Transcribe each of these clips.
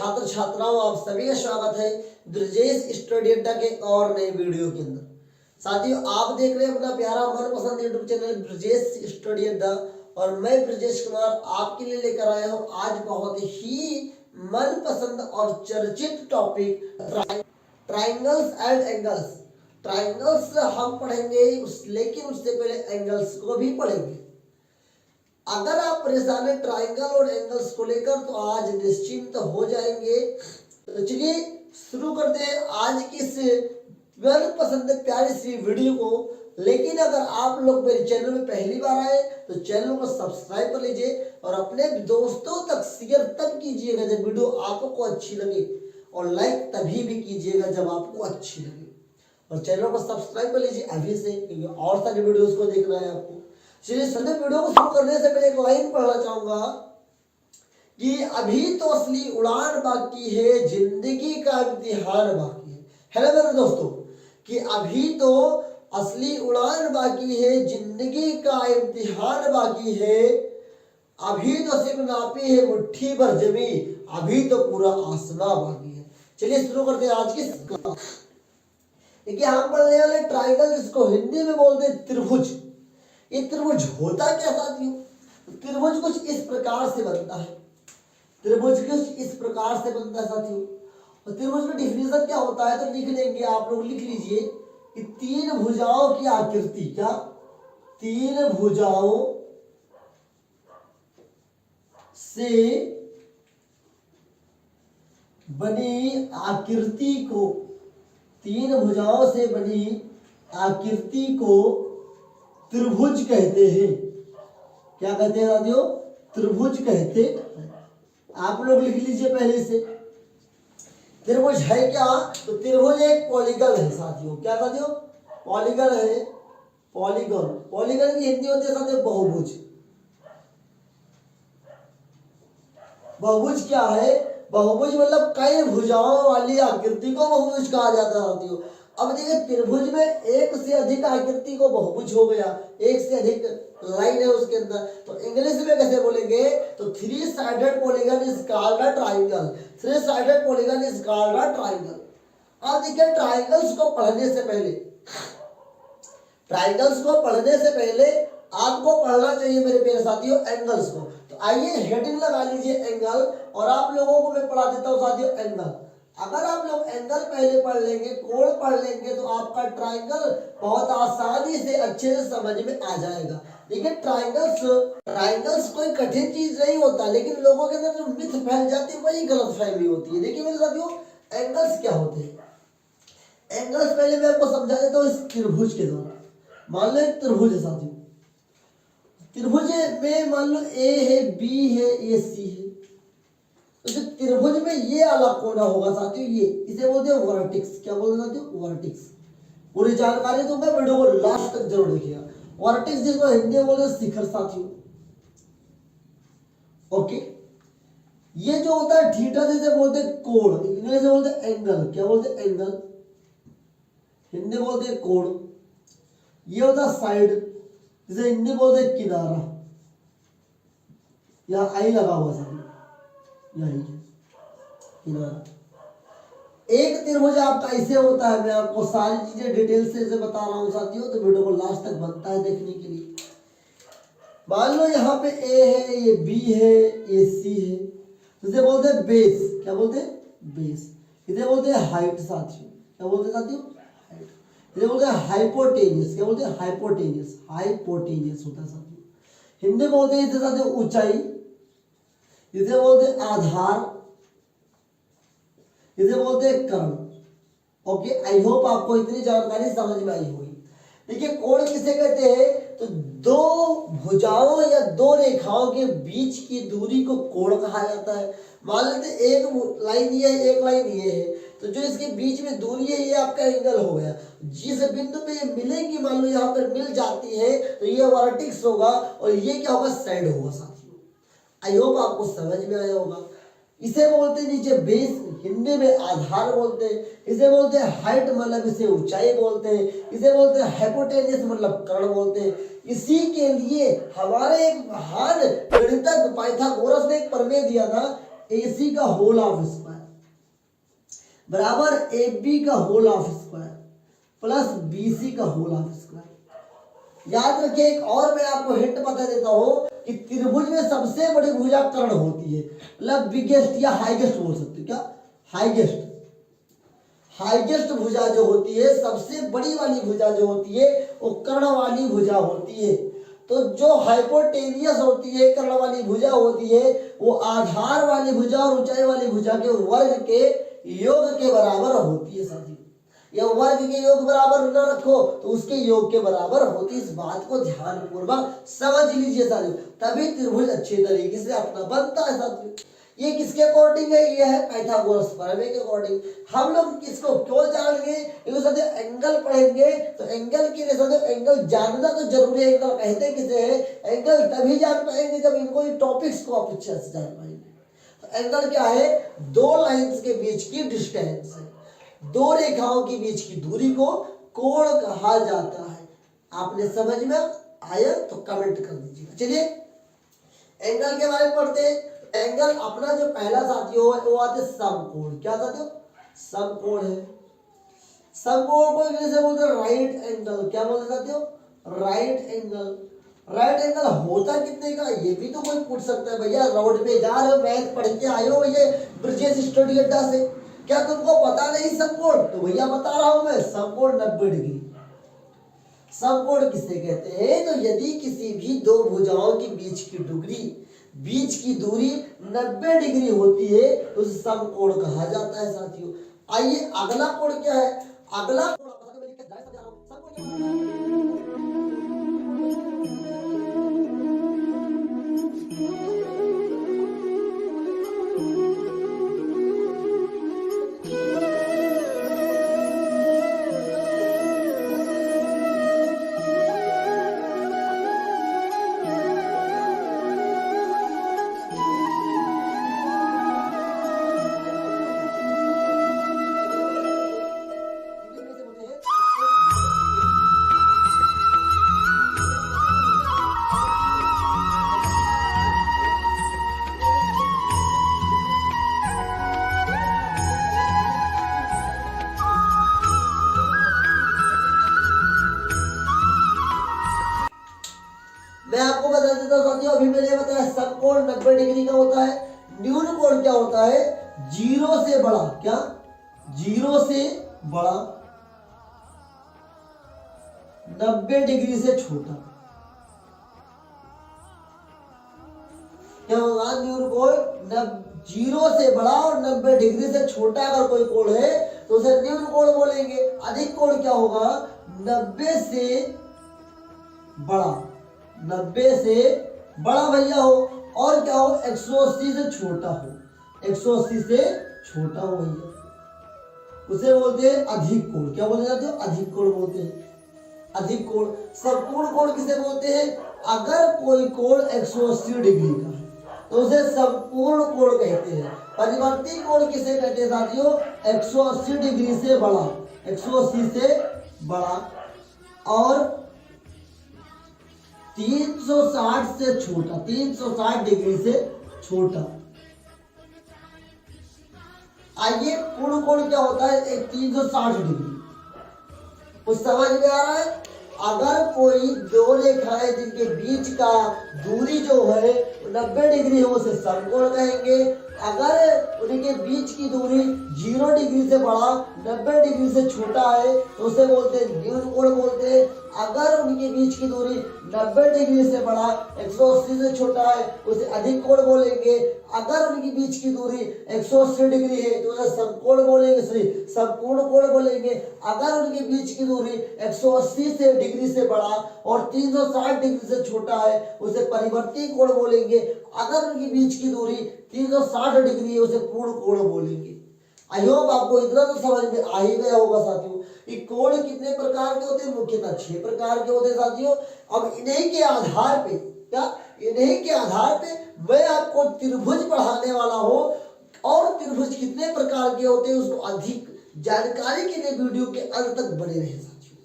छात्र छात्राओं, आप सभी का स्वागत है ब्रजेश स्टडी अड्डा के और नए वीडियो के अंदर। साथियों, आप देख रहे हैं अपना प्यारा मनपसंद यूट्यूब चैनल ब्रजेश स्टडी अड्डा और मैं ब्रजेश कुमार आपके लिए लेकर आया हूं आज बहुत ही मनपसंद और चर्चित topic triangles and angles. Triangles हम पढ़ेंगे लेकिन उससे पहले एंगल्स को भी पढ़ेंगे। अगर आप परेशान है ट्राइंगल और एंगल्स को लेकर तो आज निश्चिंत हो जाएंगे। तो चलिए शुरू करते हैं आज की इस मनपसंद प्यारी सी वीडियो को। लेकिन अगर आप लोग मेरे चैनल में पहली बार आए तो चैनल को सब्सक्राइब कर लीजिए और अपने दोस्तों तक शेयर तब कीजिएगा जब वीडियो आपको अच्छी लगे, और लाइक तभी भी कीजिएगा जब आपको अच्छी लगे, और चैनल को सब्सक्राइब कर लीजिए अभी से, क्योंकि और सारे वीडियोस को देखना है आपको। चलिए सभी वीडियो को शुरू करने से पहले एक लाइन पढ़ना चाहूंगा कि अभी तो असली उड़ान बाकी है, जिंदगी का इम्तिहान बाकी है ना मेरे दोस्तों, कि अभी तो असली उड़ान बाकी है, जिंदगी का इम्तिहान बाकी है। अभी तो सिर्फ नापी है मुट्ठी भर जमी, अभी तो पूरा आसमां बाकी है। चलिए शुरू करते हैं आज की क्लास। देखिए हम पढ़ने वाले ट्राइंगल, जिसको हिंदी में बोलते हैं त्रिभुज। ये त्रिभुज होता क्या साथियों? त्रिभुज कुछ इस प्रकार से बनता है। त्रिभुज कुछ इस प्रकार से बनता है साथियों। और त्रिभुज का डिफिनेशन क्या होता है तो लिख लेंगे, आप लोग लिख लीजिए कि तीन भुजाओं की आकृति, क्या तीन भुजाओं से बनी आकृति को, तीन भुजाओं से बनी आकृति को त्रिभुज कहते हैं। क्या कहते हैं साथियों? त्रिभुज कहते हैं। आप लोग लिख लीजिए पहले से। त्रिभुज है क्या? तो त्रिभुज एक पॉलीगन है साथियों। क्या साथियों? पॉलीगन है। पॉलीगन, पॉलीगन की हिंदी होती है साथियों बहुभुज। बहुभुज क्या है? बहुभुज मतलब कई भुजाओं वाली आकृति को बहुभुज कहा जाता है साथियों। अब देखिए त्रिभुज में एक से अधिक आकृति को बहुभुज हो गया, एक से अधिक लाइन है उसके अंदर, तो इंग्लिश में कैसे बोलेंगे? तो three sided polygon is called a triangle. Three sided polygon is called a triangle. अब देखिए ट्राइंगल्स को पढ़ने से पहले, ट्राइंगल्स को पढ़ने से पहले आपको पढ़ना चाहिए मेरे प्यारे साथियों एंगल्स को। तो आइए हेडिंग लगा लीजिए एंगल, और आप लोगों को मैं पढ़ा देता हूं साथियों एंगल। अगर आप लोग एंगल पहले पढ़ लेंगे, कोण पढ़ लेंगे, तो आपका ट्राइंगल बहुत आसानी से अच्छे से समझ में आ जाएगा। देखिए ट्राइंगल्स कोई कठिन चीज नहीं होता, लेकिन लोगों के अंदर जो मिथ फैल जाती है वही गलतफहमी होती है। देखिए मेरे साथियों एंगल्स क्या होते हैं। एंगल्स पहले मैं आपको समझा देता हूँ इस त्रिभुज के द्वारा। मान लो एक त्रिभुज है साथियों। त्रिभुज में मान लो ए है, बी है, ए सी है। तो जो त्रिभुज में ये वाला कोना होगा साथियों, ये इसे बोलते हैं वर्टेक्स। क्या बोलते हैं साथियों? वर्टेक्स। पूरी जानकारी तो मैं वीडियो को लास्ट तक जरूर देखिएगा। वर्टेक्स जिसको हिंदी में बोलते हैं शिखर साथियों। ओके, ये जो होता है थीटा जिसे बोलते हैं कोण, इंग्लिश में बोलते हैं एंगल। क्या बोलते हैं? एंगल। हिंदी में बोलते हैं कोण। ये होता है साइड, जिसे हिंदी बोलते हैं किनारा। यहाँ आई लगा हुआ साथियों, यही किनारा। एक त्रिभुज आपका ऐसे होता है, मैं आपको सारी चीजें डिटेल से बता रहा हूं साथियों, तो वीडियो को लास्ट तक बनता है देखने के लिए। मान लो यहाँ पे ए है, ये बी है, ये सी है, इसे बोलते हैं बेस। क्या बोलते हैं? बेस। इसे बोलते हैं हाइट साथियों। क्या बोलते हैं साथियों? हाइट। इसे बोलते हैं हाइपोटेनियस। क्या बोलते हैं? हाइपोटेनियस। हाइपोटेनियस होता है साथियों। हिंदी में बोलते हैं इसे साथियों ऊंचाई, इसे बोलते हैं आधार, इसे बोलते हैं कर्ण। ओके, आई होप आपको इतनी जानकारी समझ में आई होगी। देखिए कोण किसे कहते हैं? तो दो भुजाओं या दो रेखाओं के बीच की दूरी को कोण कहा जाता है। मान लेते एक लाइन ये है, एक लाइन ये है, तो जो इसके बीच में दूरी है ये आपका एंगल हो गया। जिस बिंदु पे ये मिलेगी, मान लो यहाँ पर मिल जाती है, तो ये वर्टेक्स होगा और ये क्या होगा? साइड होगा साथियों। आई होप आपको समझ में आया होगा। इसे बोलते हैं नीचे बेस, हिंदी में आधार बोलते हैं। इसे बोलते हैं हाइट, मतलब इसे ऊंचाई बोलते हैं। इसे बोलते हैं हाइपोटेनियस, मतलब कर्ण बोलते हैं। इसी के लिए हमारे एक महान गणितज्ञ पाइथागोरस ने एक प्रमेय दिया था AC का होल ऑफ स्क्वायर बराबर AB का whole of square plus BC का होल ऑफ स्क्वायर। याद रखिए, एक और मैं आपको हिंट बता देता हूं कि त्रिभुज में सबसे बड़ी भुजा कर्ण होती है, मतलब बिगेस्ट या हाईएस्ट बोल सकते हो। क्या हाईएस्ट? हाईएस्ट भुजा जो होती है, सबसे बड़ी वाली भुजा जो होती है, वो कर्ण वाली भुजा होती है। तो जो हाइपोटेनियस होती है, कर्ण वाली भुजा होती है, वो आधार वाली भुजा और ऊंचाई वाली भुजा के वर्ग के योग के बराबर होती है साथियों। या वर्ग के योग बराबर न रखो तो उसके योग के बराबर होती है। इस बात को ध्यान पूर्वक समझ लीजिए साथियों, तभी त्रिभुज अच्छे तरीके से अपना बनता है साथियों। ये किसके अकॉर्डिंग है? ये है पाइथागोरस प्रमेय के अकॉर्डिंग। हम लोग इसको क्यों जानेंगे? क्योंकि साथियों एंगल पढ़ेंगे तो एंगल के लिए साथियों एंगल जानना तो जरूरी है। एंगल कहते किसे है? एंगल तभी जान पाएंगे जब इनको टॉपिक्स को आप अच्छे से जान पाएंगे। तो एंगल क्या है? दो लाइंस के बीच की डिस्टेंस है, दो रेखाओं के बीच की दूरी को कोण कहा जाता है। आपने समझ में आया तो कमेंट कर दीजिएगा। चलिए एंगल के बारे में पढ़ते हैं। एंगल अपना जो पहला साथियों है वो आते समकोण। क्या साथियों? समकोण है। समकोण को इंग्लिश में बोलते हैं राइट एंगल। क्या बोलते साथियों? Right angle. राइट एंगल होता कितने का? ये भी तो कोई पूछ सकता है। भैया रोड पे जा रहे हो, मैथ पढ़ के आए हो भैया ब्रजेश स्टडी अड्डा से, क्या तुमको पता नहीं समकोण? तो भैया बता रहा हूं मैं, समकोण 90 डिग्री। समकोण किसे कहते हैं? तो यदि किसी भी दो भुजाओं के बीच की दूरी 90 डिग्री होती है तो उसे समकोण कहा जाता है साथियों। आइए अगला कोण क्या है? अगला मैं आपको बता देता हूं साथियों, अभी मैंने बताया समकोण 90 डिग्री का होता है। न्यून कोण क्या होता है? जीरो से बड़ा। क्या? जीरो से बड़ा, 90 डिग्री से छोटा। क्या होगा? न्यून कोण जीरो से बड़ा और 90 डिग्री से छोटा अगर कोई कोण है तो उसे न्यून कोण बोलेंगे। अधिक कोण क्या होगा? 90 से बड़ा, 90 से बड़ा भैया हो, और क्या हो? 180 से छोटा हो, 180 से छोटा हो भैया, उसे बोलते हैं अधिक कोण। क्या बोले जाते हो? अधिक कोण बोलते हैं। अधिक कोण। संपूर्ण कोण किसे बोलते हैं? अगर कोई कोण 180 डिग्री का है तो उसे संपूर्ण कोण कहते हैं। परिवर्ती कोण किसे कहते हैं साथियों? 180 डिग्री से बड़ा, 180 से बड़ा और 360 से छोटा, 360 डिग्री से छोटा। आइए पूर्ण कोण क्या होता है? 360 डिग्री। कुछ समझ में आ रहा है? अगर कोई दो रेखाएं जिनके बीच का दूरी जो है 90 डिग्री है उसे समकोण कहेंगे। अगर उनके बीच की दूरी 0 डिग्री से बड़ा 90 डिग्री से छोटा है तो उसे बोलते हैं न्यून कोण बोलते हैं। अगर उनके बीच की दूरी 90 डिग्री से बड़ा 180 से छोटा है उसे अधिक कोण बोलेंगे। अगर उनके बीच की दूरी 180 डिग्री है तो उसे समकोण बोलेंगे, सॉरी संपूर्ण कोण बोलेंगे। अगर उनके बीच की दूरी 180 से डिग्री से बड़ा और 360 डिग्री से छोटा है उसे परिवर्ती कोण बोलेंगे। अगर उनके बीच की दूरी 360 डिग्री है उसे पूर्ण कोण बोलेंगे। आई होप आपको इतना तो समझ में आ ही गया होगा साथियों कि कोण कितने प्रकार के होते हैं। मुख्यतः 6 प्रकार के होते हैं साथियों। अब इन्हीं के आधार पे, क्या इन्हीं के आधार पे मैं आपको त्रिभुज पढ़ाने वाला हूं और त्रिभुज कितने प्रकार के होते हैं उसको अधिक जानकारी के लिए वीडियो के अंत तक बने रहे साथियों।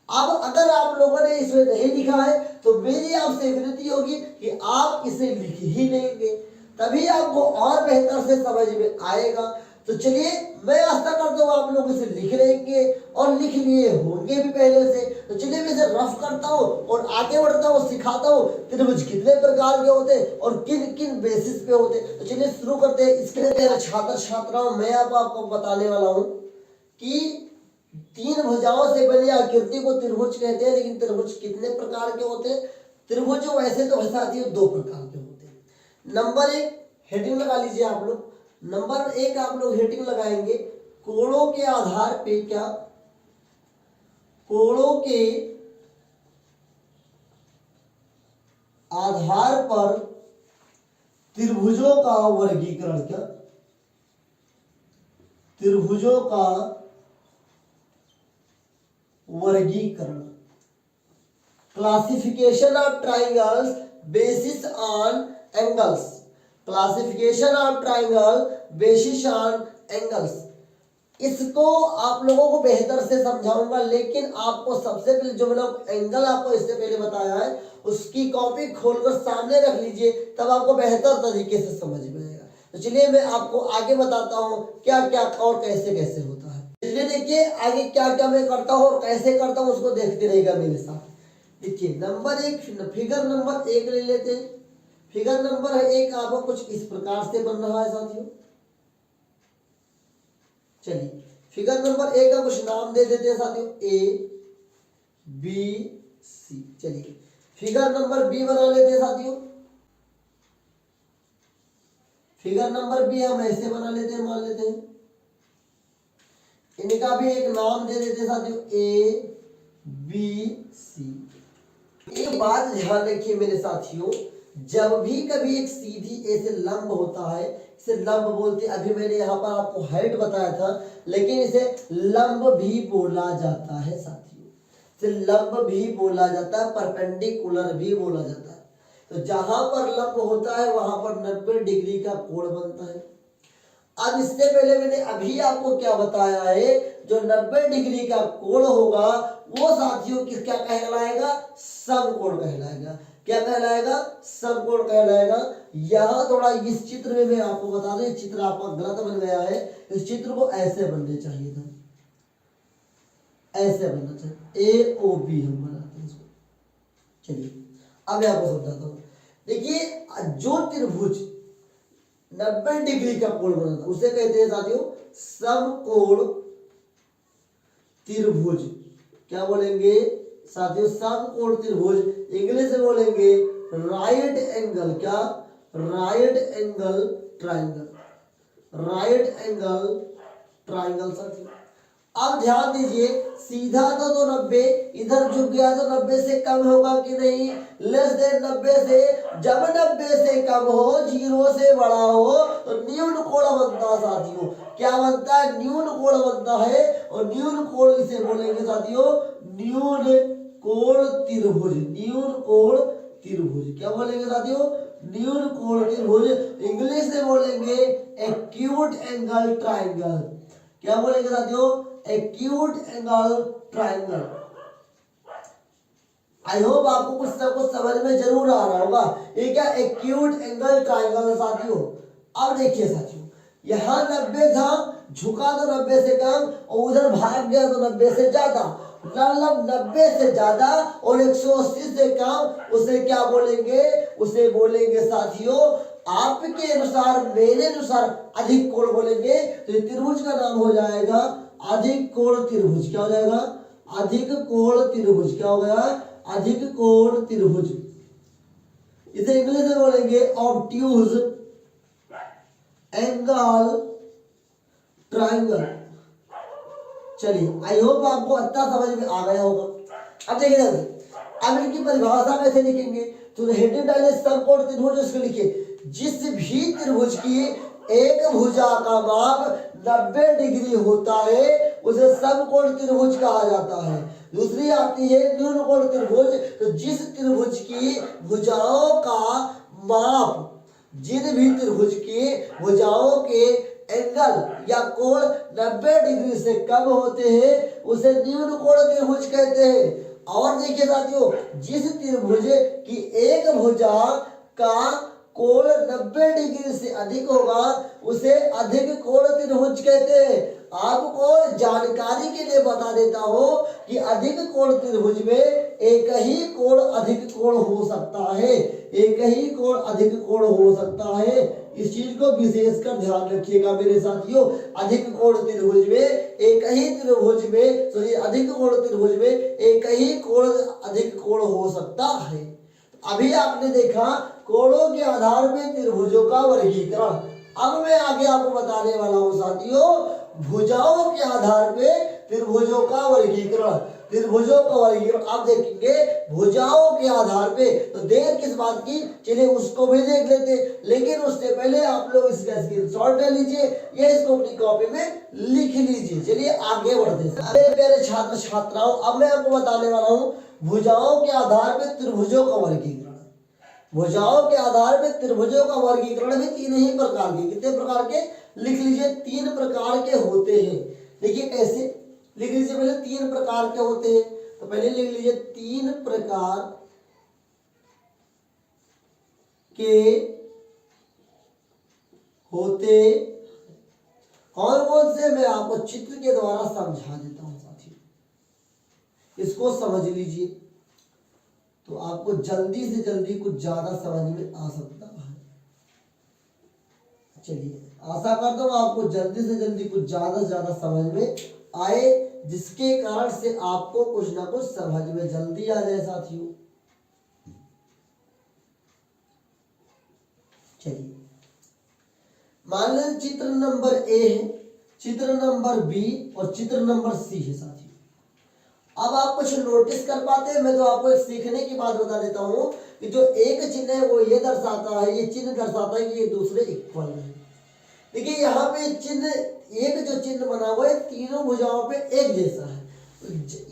अब अगर आप लोगों ने इसमें नहीं लिखा है तो मेरी आपसे विनती होगी कि आप इसे लिख ही लेंगे। तभी आपको और बेहतर से समझ में आएगा। तो चलिए मैं आशा करता हूँ आप लोग इसे लिख लेंगे और लिख लिए होंगे भी पहले से। तो चलिए मैं इसे रफ करता हूँ और आगे बढ़ता हूँ, सिखाता हूँ त्रिभुज कितने प्रकार के होते हैं और किन किन बेसिस पे होते हैं। तो चलिए शुरू करते हैं। इसके लिए मेरे छात्र छात्राओं मैं आपको बताने वाला हूँ कि तीन भुजाओं से बनी आकृति को त्रिभुज कहते हैं, लेकिन त्रिभुज कितने प्रकार के होते हैं। त्रिभुज वैसे तो साथियों दो प्रकार के होते हैं। नंबर एक हेडिंग लगा लीजिए आप लोग। नंबर एक आप लोग हेडिंग लगाएंगे कोणों के आधार पे, क्या कोणों के आधार पर त्रिभुजों का वर्गीकरण, क्या त्रिभुजों का वर्गीकरण, classification of triangles basis on angles, classification of triangle basis on angles. इसको आप लोगों को बेहतर से समझाऊंगा, लेकिन आपको सबसे पहले जो मैंने एंगल आपको इससे पहले बताया है उसकी कॉपी खोलकर सामने रख लीजिए, तब आपको बेहतर तरीके से समझ में आएगा। तो चलिए मैं आपको आगे बताता हूँ क्या क्या और कैसे कैसे होता है। चलिए देखिए आगे क्या क्या मैं करता हूँ और कैसे करता हूँ, उसको देखते रहेगा मेरे साथ। देखिए नंबर एक, फिगर नंबर एक ले लेते हैं। फिगर नंबर एक आपको कुछ इस प्रकार से बन रहा है साथियों। चलिए फिगर नंबर एक का कुछ नाम दे देते हैं साथियों, ए बी सी। चलिए फिगर नंबर बी बना लेते हैं साथियों। फिगर नंबर बी हम ऐसे बना लेते हैं, मान लेते हैं। इनका भी एक नाम दे देते हैं साथियों, ए बी सी। एक बात ध्यान रखिए मेरे साथियों, जब भी कभी एक सीधी ऐसे लंब होता है, इसे लंब बोलते हैं। अभी मैंने यहाँ पर आपको हाइट बताया था, लेकिन इसे लंब भी बोला जाता है साथियों। इसे लंब भी बोला जाता है, परपेंडिकुलर भी बोला जाता है। तो जहां पर लंब होता है वहां पर 90 डिग्री का कोण बनता है। अब इससे पहले मैंने अभी आपको क्या बताया है, जो 90 डिग्री का कोण होगा वो साथियों किस क्या कहलाएगा, समकोण कहलाएगा। क्या कहलाएगा, समकोण कहलाएगा। यहां थोड़ा इस चित्र में मैं आपको बता दूं, चित्र आपका गलत बन गया है। इस चित्र को ऐसे बनने चाहिए था, ऐसे बनना चाहिए, ए ओ बी हम बनाते हैं इसको। चलिए अब आपको समझाता हूं। देखिए जो त्रिभुज 90 डिग्री का कोण बनाता उसे कहते हैं साथियों समकोण त्रिभुज। क्या बोलेंगे साथियों, समकोण त्रिभुज। इंग्लिश में बोलेंगे राइट एंगल, क्या right angle triangle, right angle triangle साथियों। अब ध्यान दीजिए, सीधा तो 90, इधर झुक गया तो 90 से कम होगा कि नहीं, लेस देन 90 से। जब 90 से कम हो, 0 से बड़ा हो तो न्यून कोण बनता है साथियों। क्या बनता है, न्यून कोण बनता है। और न्यून कोण इसे बोलेंगे साथियों न्यून कोण त्रिभुज, न्यून कोण त्रिभुज। क्या बोलेंगे साथियों, न्यून कोण त्रिभुज। इंग्लिश में बोलेंगे एक्यूट एंगल ट्राइंगल। क्या बोलेंगे साथियों, acute angle triangle. I hope आपको कुछ ना कुछ समझ में जरूर आ रहा होगा। ये क्या एक्यूट एंगल ट्राइंगल साथियों। अब देखिए साथियों, यहाँ 90 था, झुका तो 90 से कम और उधर भाग गया तो 90 से ज्यादा। मतलब 90 से ज्यादा और 180 से कम, उसे क्या बोलेंगे, उसे बोलेंगे साथियों आपके अनुसार, मेरे अनुसार अधिक कोण बोलेंगे। तो त्रिभुज का नाम हो जाएगा अधिक कोण त्रिभुज। क्या हो जाएगा, अधिक कोण त्रिभुज। क्या हो गया, अधिक कोण त्रिभुज। इसे इंग्लिश में बोलेंगे ऑब्ट्यूज एंगल ट्राइंगल। चलिए आई होप आपको अच्छा समझ में आ गया होगा। अब देखिए अब इनकी परिभाषा कैसे लिखेंगे, तो हेडिंग डालिए समकोण त्रिभुज, उसको लिखिए जिस भी त्रिभुज की एक भुजा का माप 90 डिग्री होता है उसे समकोण त्रिभुज कहा जाता है। दूसरी आती है न्यून कोण त्रिभुज, तो जिस त्रिभुज की भुजाओं का माप, जिन भी त्रिभुज की भुजाओं के एंगल या कोण 90 डिग्री से कम होते हैं उसे न्यून कोण त्रिभुज कहते हैं। और देखिए साथियों, जिस त्रिभुज की एक भुजा का कोण 90 डिग्री से अधिक होगा उसे अधिक कोण त्रिभुज कहते हैं। आपको जानकारी के लिए बता देता हूं कि अधिक कोण त्रिभुज में एक ही कोण अधिक कोण हो सकता है, एक ही कोण अधिक कोण हो सकता है। इस चीज को विशेषकर ध्यान रखिएगा मेरे साथियों। अधिक कोण त्रिभुज में एक ही त्रिभुज में सॉरी अधिक कोण त्रिभुज में एक ही कोण अधिक कोण हो सकता है। अभी आपने देखा कोणों के आधार पर त्रिभुजों का वर्गीकरण। अब मैं आगे आपको बताने वाला हूं साथियों भुजाओं के आधार पे त्रिभुजों का वर्गीकरण। त्रिभुजों का वर्गीकरण आप देखेंगे भुजाओं के आधार पे। तो देर किस बात की, चलिए उसको भी देख लेते, लेकिन उससे पहले आप लोग इसका स्क्रीनशॉट ले लीजिए या इसको अपनी कॉपी में लिख लीजिए। चलिए आगे बढ़ते हैं। अरे प्यारे छात्र छात्राओं, अब मैं आपको बताने वाला हूँ भुजाओं के आधार पर त्रिभुजों का वर्गीकरण। भुजाओं के आधार पर त्रिभुजों का वर्गीकरण भी तीन ही प्रकार के, कितने प्रकार के लिख लीजिए, तीन प्रकार के होते हैं। देखिए कैसे लिख लीजिए, पहले तीन प्रकार के होते हैं। तो पहले लिख लीजिए तीन प्रकार के होते कौन कौन से, मैं आपको चित्र के द्वारा समझा देता हूं साथियों, इसको समझ लीजिए तो आपको जल्दी से जल्दी कुछ ज्यादा समझ में आ सकता है। चलिए आशा करता हूं आपको जल्दी से जल्दी कुछ ज्यादा से ज्यादा समझ में आए, जिसके कारण से आपको कुछ ना कुछ समझ में जल्दी आ जाए साथियों। चलिए मान लीजिए चित्र नंबर ए है, चित्र नंबर बी और चित्र नंबर सी है साथियों। अब आप कुछ नोटिस कर पाते हैं, मैं तो आपको एक सीखने की बात बता देता हूं कि जो एक चिन्ह है वो ये दर्शाता है, ये चिन्ह दर्शाता है कि ये दूसरे इक्वल है। देखिए यहाँ पे चिन्ह एक जो चिन्ह बना हुआ है तीनों भुजाओं पे एक जैसा है।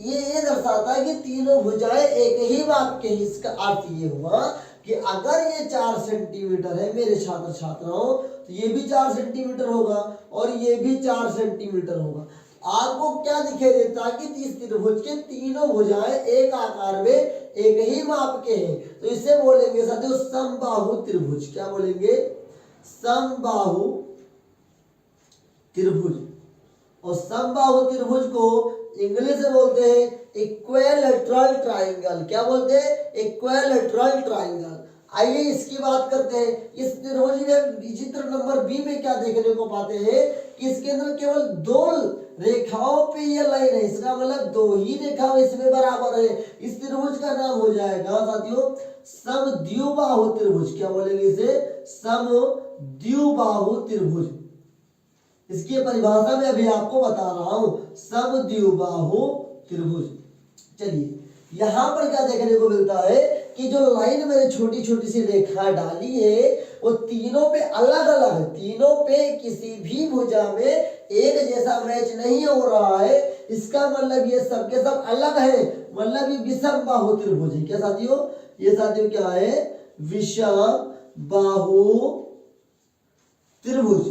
ये दर्शाता है कि तीनों भुजाएं एक ही माप के हैं। इसका अर्थ ये हुआ कि अगर ये 4 सेंटीमीटर है मेरे छात्र छात्राओं तो ये भी 4 सेंटीमीटर होगा और ये भी 4 सेंटीमीटर होगा। आपको क्या दिखाई देता है कि इस त्रिभुज के तीनों भुजाएं एक आकार में एक ही माप के हैं, तो इसे बोलेंगे साथियों समबाहु त्रिभुज। क्या बोलेंगे? समबाहु त्रिभुज। और समबाहु त्रिभुज को इंग्लिश में बोलते हैं इक्विलैटरल ट्रायंगल। क्या बोलते हैं? Equilateral triangle. आइए इसकी बात करते हैं। इस त्रिभुज में चित्र नंबर बी में क्या देखने को पाते हैं कि इसके अंदर केवल 2 रेखाओं पे ये लाइन है, इसका मतलब 2 ही रेखा इसमें बराबर है। इस त्रिभुज का नाम हो जाएगा साथियों समद्विबाहु त्रिभुज। क्या बोलेंगे इसे? समद्विबाहु त्रिभुज। इसकी परिभाषा में अभी आपको बता रहा हूं, समद्विबाहु त्रिभुज। चलिए यहां पर क्या देखने को मिलता है कि जो लाइन मैंने छोटी छोटी सी रेखा डाली है वो तीनों पे अलग अलग है। तीनों पे किसी भी भुजा में एक जैसा मैच नहीं हो रहा है। इसका मतलब ये सब के सब अलग है, मतलब ये विषम बाहु त्रिभुज है। क्या साथियों? ये साथियों क्या है? विषम बाहु त्रिभुज।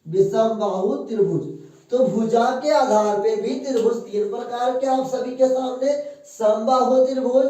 विषम बाहु त्रिभुज। तो भुजा के आधार पे भी त्रिभुज 3 प्रकार के आप सभी के सामने, समबाहु त्रिभुज,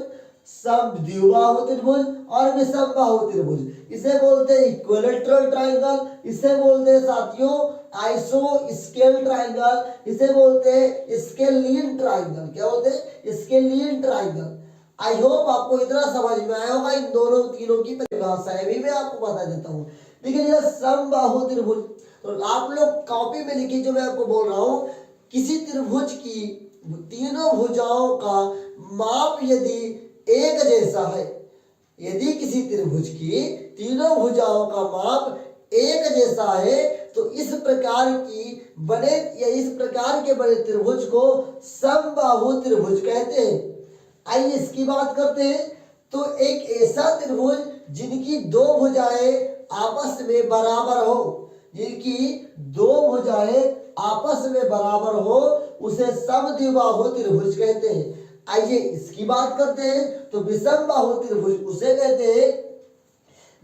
समद्विबाहु त्रिभुज और विषम बाहु त्रिभुज। इसे बोलते हैं इक्विलैटरल ट्रायंगल, इसे बोलते हैं साथियों आइसोस्केल ट्रायंगल, इसे बोलते हैं स्केलिन ट्रायंगल। क्या बोलते हैं? Scalene triangle. आई होप आपको इतना समझ में आया होगा। इन दोनों तीनों की परिभाषाएं भी मैं आपको बता देता हूँ। देखिए समबाहु त्रिभुज, तो आप लोग कॉपी में लिखिए जो मैं आपको बोल रहा हूं। किसी त्रिभुज की तीनों भुजाओं का माप यदि एक जैसा है, यदि किसी त्रिभुज की तीनों भुजाओं का माप एक जैसा है तो इस प्रकार की बने या इस प्रकार के बने त्रिभुज को समबाहु त्रिभुज कहते हैं। आइए इसकी बात करते हैं। तो एक ऐसा त्रिभुज जिनकी 2 भुजाएं आपस में बराबर हो, जिनकी 2 भुजाएं आपस में बराबर हो, उसे समद्विबाहु त्रिभुज कहते हैं। आइए इसकी बात करते हैं। तो विषम बाहु त्रिभुज उसे कहते हैं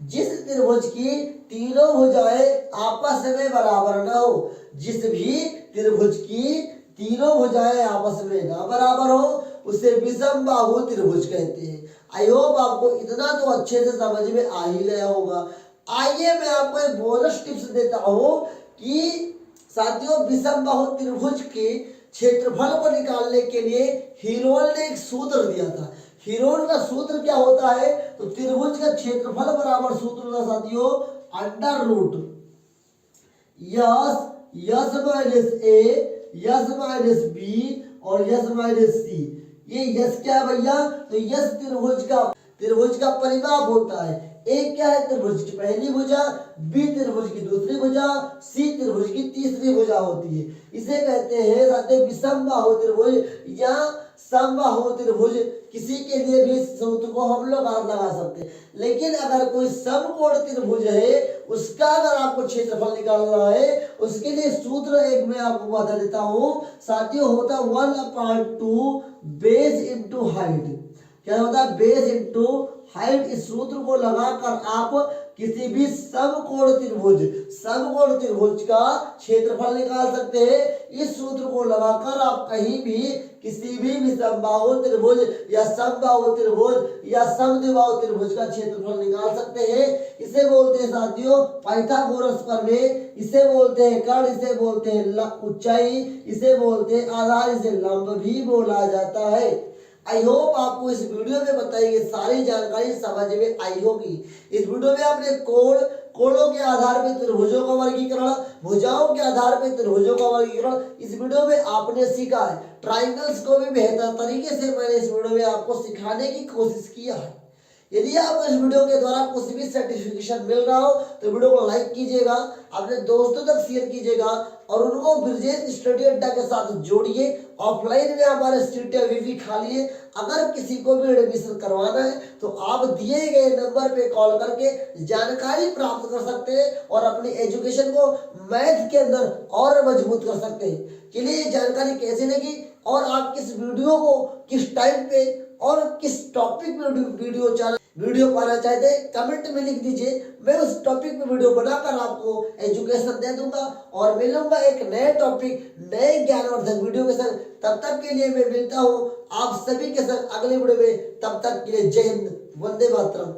जिस त्रिभुज की तीनों भुजाएं आपस में बराबर न हो। जिस भी त्रिभुज की तीनों भुजाएं आपस में न बराबर हो उसे विषम बाहु त्रिभुज कहते हैं। आई होप आपको इतना तो अच्छे से समझ में आ ही गया होगा। आइए मैं आपको एक बोनस टिप्स देता हूँ कि साथियों विषमबाहु त्रिभुज के क्षेत्रफल को निकालने के लिए हीरोन ने एक सूत्र दिया था। हीरोन का सूत्र क्या होता है, तो त्रिभुज का क्षेत्रफल बराबर सूत्र था साथियों under root s s minus a s minus b और यस माइनस सी। ये यस क्या है भैया, तो यस त्रिभुज का परिमाप होता है। ए क्या है, त्रिभुज की पहली भुजा, बी त्रिभुज की दूसरी भुजा, सी त्रिभुज की तीसरी भुजा होती है। इसे कहते हैं साथियों विषमबाहु त्रिभुज या समबाहु त्रिभुज। किसी के लिए भी सूत्र को हम लोग लगा सकते हैं, लेकिन अगर कोई समकोण त्रिभुज है उसका अगर आपको क्षेत्रफल निकालना है उसके लिए सूत्र एक मैं आपको बता देता हूं साथियों, होता 1/2 बेस इंटू हाइट। क्या होता है, बेस इंटू हाइट। इस सूत्र को लगाकर आप किसी भी समकोण त्रिभुज का क्षेत्रफल निकाल सकते हैं। इस सूत्र को लगाकर आप कहीं भी किसी भी विषमबाहु त्रिभुज या समबाहु त्रिभुज या समद्विबाहु त्रिभुज का क्षेत्रफल निकाल सकते हैं। इसे बोलते हैं साथियों पाइथागोरस प्रमेय, इसे बोलते हैं कर्ण, इसे बोलते हैं ऊंचाई, इसे बोलते हैं आधार, इसे लंब भी बोला जाता है। आई होप आपको इस वीडियो में बताई गई सारी जानकारी समझ में आई होगी। इस वीडियो में आपने कोणों के आधार पर त्रिभुजों का वर्गीकरण, भुजाओं के आधार पर त्रिभुजों का वर्गीकरण इस वीडियो में आपने सीखा है। ट्राइंगल्स को भी बेहतर तरीके से मैंने इस वीडियो में आपको सिखाने की कोशिश किया है। यदि आपको इस वीडियो के द्वारा कुछ भी सर्टिफिकेशन मिल रहा हो तो वीडियो को लाइक कीजिएगा, अपने दोस्तों तक शेयर कीजिएगा और उनको ब्रिजेश स्टडी अड्डा के साथ जोड़िए। ऑफलाइन में हमारे सीटें अभी भी खाली है। अगर किसी को भी एडमिशन करवाना है तो आप दिए गए नंबर पे कॉल करके जानकारी प्राप्त कर सकते हैं और अपनी एजुकेशन को मैथ के अंदर और मजबूत कर सकते हैं। चलिए ये जानकारी कैसे लगी और आप किस वीडियो को किस टाइम पे और किस टॉपिक में वीडियो पाना चाहते हैं कमेंट में लिख दीजिए। मैं उस टॉपिक पे वीडियो बनाकर आपको एजुकेशन दे दूंगा और मिलूंगा एक नए टॉपिक नए ज्ञानवर्धक वीडियो के संग। तब तक के लिए मैं मिलता हूँ आप सभी के संग अगले वीडियो में। तब तक के लिए जय हिंद, वंदे मातरम।